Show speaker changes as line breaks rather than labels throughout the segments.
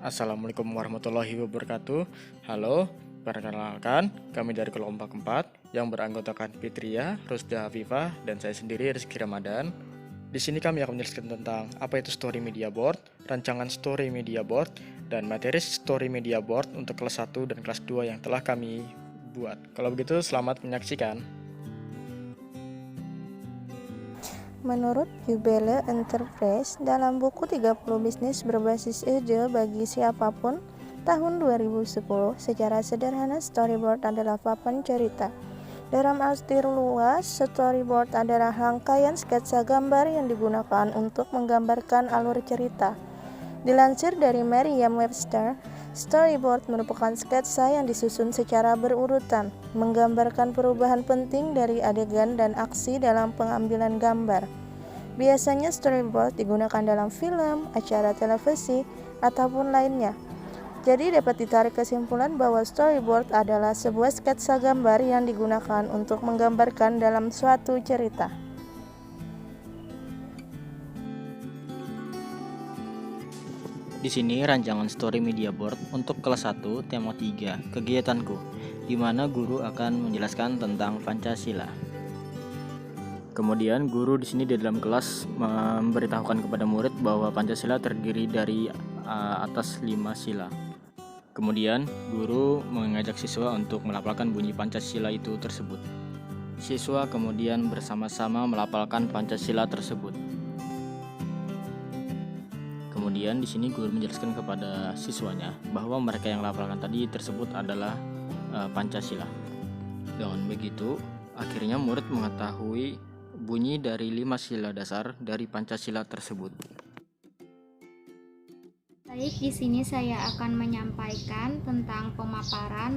Assalamualaikum warahmatullahi wabarakatuh. Halo, perkenalkan kami dari kelompok 4 yang beranggotakan Fitria, Rusda Hafifah, dan saya sendiri Rizky Ramadan. Di sini kami akan menjelaskan tentang apa itu Story Media Board, rancangan Story Media Board, dan materi Story Media Board untuk kelas 1 dan kelas 2 yang telah kami buat. Kalau begitu, selamat menyaksikan.
Menurut Jubele Enterprise, dalam buku 30 bisnis berbasis ide bagi siapapun tahun 2010, secara sederhana storyboard adalah papan cerita. Dalam arti luas, storyboard adalah rangkaian sketsa gambar yang digunakan untuk menggambarkan alur cerita. Dilansir dari Merriam-Webster, storyboard merupakan sketsa yang disusun secara berurutan, menggambarkan perubahan penting dari adegan dan aksi dalam pengambilan gambar. Biasanya storyboard digunakan dalam film, acara televisi, ataupun lainnya. Jadi dapat ditarik kesimpulan bahwa storyboard adalah sebuah sketsa gambar yang digunakan untuk menggambarkan dalam suatu cerita.
Di sini rancangan Story Media Board untuk kelas 1 tema 3, kegiatanku, di mana guru akan menjelaskan tentang Pancasila. Kemudian guru di sini di dalam kelas memberitahukan kepada murid bahwa Pancasila terdiri dari atas 5 sila. Kemudian guru mengajak siswa untuk melafalkan bunyi Pancasila itu tersebut. Siswa kemudian bersama-sama melafalkan Pancasila tersebut. Kemudian di sini guru menjelaskan kepada siswanya bahwa mereka yang melafalkan tadi tersebut adalah Pancasila. Dengan begitu, akhirnya murid mengetahui bunyi dari 5 sila dasar dari Pancasila tersebut.
Baik, di sini saya akan menyampaikan tentang pemaparan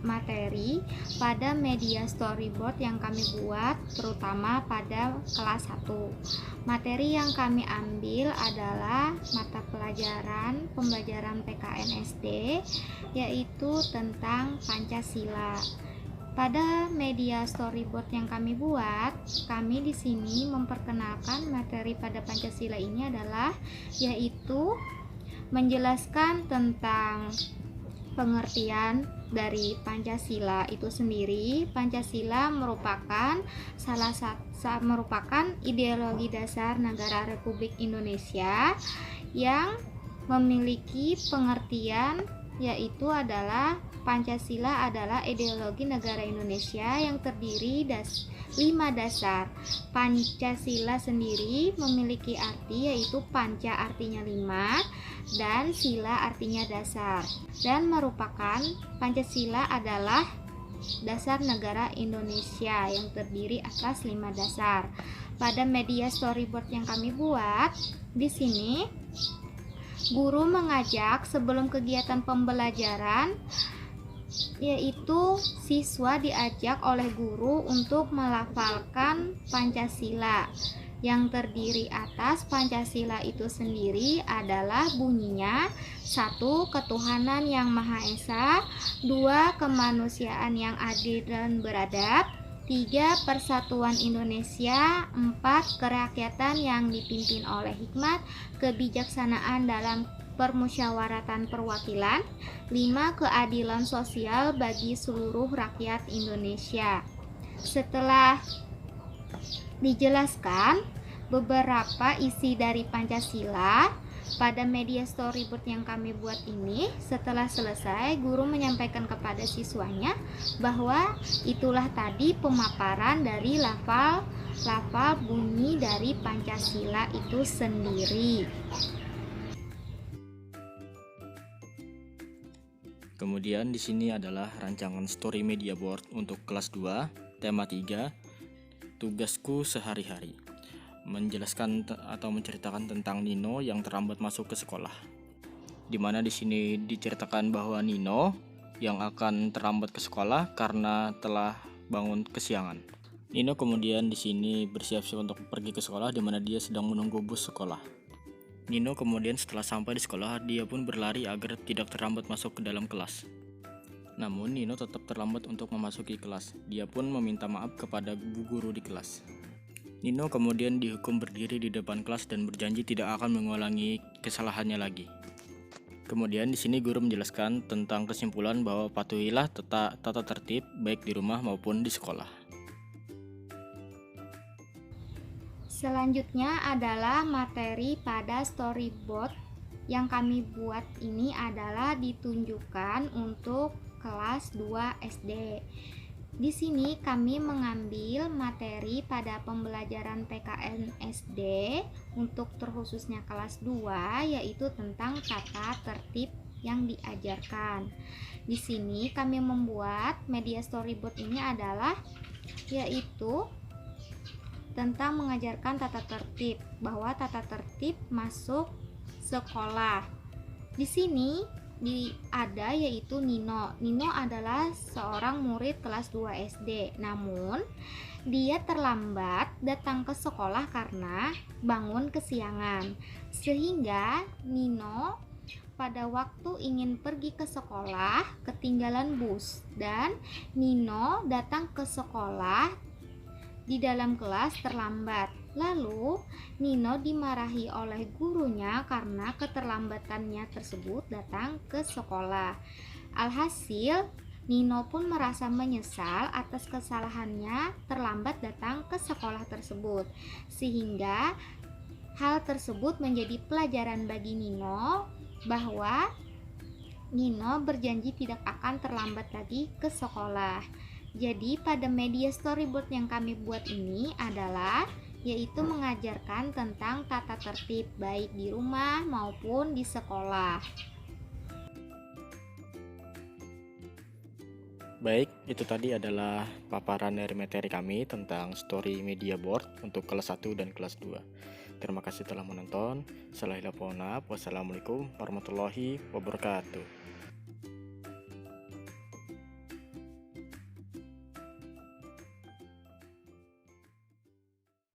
materi pada media storyboard yang kami buat, terutama pada kelas 1. Materi yang kami ambil adalah mata pelajaran pembelajaran PKN SD, yaitu tentang Pancasila. Pada media storyboard yang kami buat, kami di sini memperkenalkan materi pada Pancasila ini adalah yaitu menjelaskan tentang pengertian dari Pancasila itu sendiri. Pancasila merupakan merupakan ideologi dasar negara Republik Indonesia yang memiliki pengertian yaitu adalah Pancasila adalah ideologi negara Indonesia yang terdiri 5 dasar. Pancasila sendiri memiliki arti yaitu panca artinya 5 dan sila artinya dasar, dan merupakan Pancasila adalah dasar negara Indonesia yang terdiri atas 5 dasar. Pada media storyboard yang kami buat di sini, guru mengajak sebelum kegiatan pembelajaran, yaitu siswa diajak oleh guru untuk melafalkan Pancasila. Yang terdiri atas Pancasila itu sendiri adalah bunyinya: 1. Ketuhanan yang Maha Esa, 2. Kemanusiaan yang adil dan beradab, 3. Persatuan Indonesia, 4. Kerakyatan yang dipimpin oleh hikmat, kebijaksanaan dalam permusyawaratan perwakilan, 5. Keadilan sosial bagi seluruh rakyat Indonesia. Setelah dijelaskan beberapa isi dari Pancasila pada media storyboard yang kami buat ini, setelah selesai guru menyampaikan kepada siswanya bahwa itulah tadi pemaparan dari lafal bunyi dari Pancasila itu sendiri.
Kemudian di sini adalah rancangan Story Media Board untuk kelas 2, tema 3, tugasku sehari-hari. Menjelaskan atau menceritakan tentang Nino yang terlambat masuk ke sekolah. Di mana di sini diceritakan bahwa Nino yang akan terlambat ke sekolah karena telah bangun kesiangan. Nino kemudian di sini bersiap-siap untuk pergi ke sekolah, di mana dia sedang menunggu bus sekolah. Nino kemudian setelah sampai di sekolah, dia pun berlari agar tidak terlambat masuk ke dalam kelas. Namun Nino tetap terlambat untuk memasuki kelas. Dia pun meminta maaf kepada bu guru di kelas. Nino kemudian dihukum berdiri di depan kelas dan berjanji tidak akan mengulangi kesalahannya lagi. Kemudian di sini guru menjelaskan tentang kesimpulan bahwa patuhilah tata tertib baik di rumah maupun di sekolah.
Selanjutnya adalah materi pada storyboard yang kami buat ini adalah ditunjukkan untuk kelas 2 SD. Di sini kami mengambil materi pada pembelajaran PKN SD untuk terkhususnya kelas 2 yaitu tentang tata tertib yang diajarkan. Di sini kami membuat media storyboard ini adalah yaitu tentang mengajarkan tata tertib, bahwa tata tertib masuk sekolah. Di sini ada yaitu Nino. Nino adalah seorang murid kelas 2 SD. Namun dia terlambat datang ke sekolah karena bangun kesiangan. Sehingga Nino pada waktu ingin pergi ke sekolah ketinggalan bus dan Nino datang ke sekolah di dalam kelas terlambat. Lalu Nino dimarahi oleh gurunya karena keterlambatannya tersebut datang ke sekolah. Alhasil Nino pun merasa menyesal atas kesalahannya terlambat datang ke sekolah tersebut. Sehingga hal tersebut menjadi pelajaran bagi Nino bahwa Nino berjanji tidak akan terlambat lagi ke sekolah. Jadi pada media storyboard yang kami buat ini adalah yaitu mengajarkan tentang tata tertib baik di rumah maupun di sekolah.
Baik, itu tadi adalah paparan dari materi kami tentang story media board untuk kelas 1 dan kelas 2. Terima kasih telah menonton. Wassalamualaikum warahmatullahi wabarakatuh.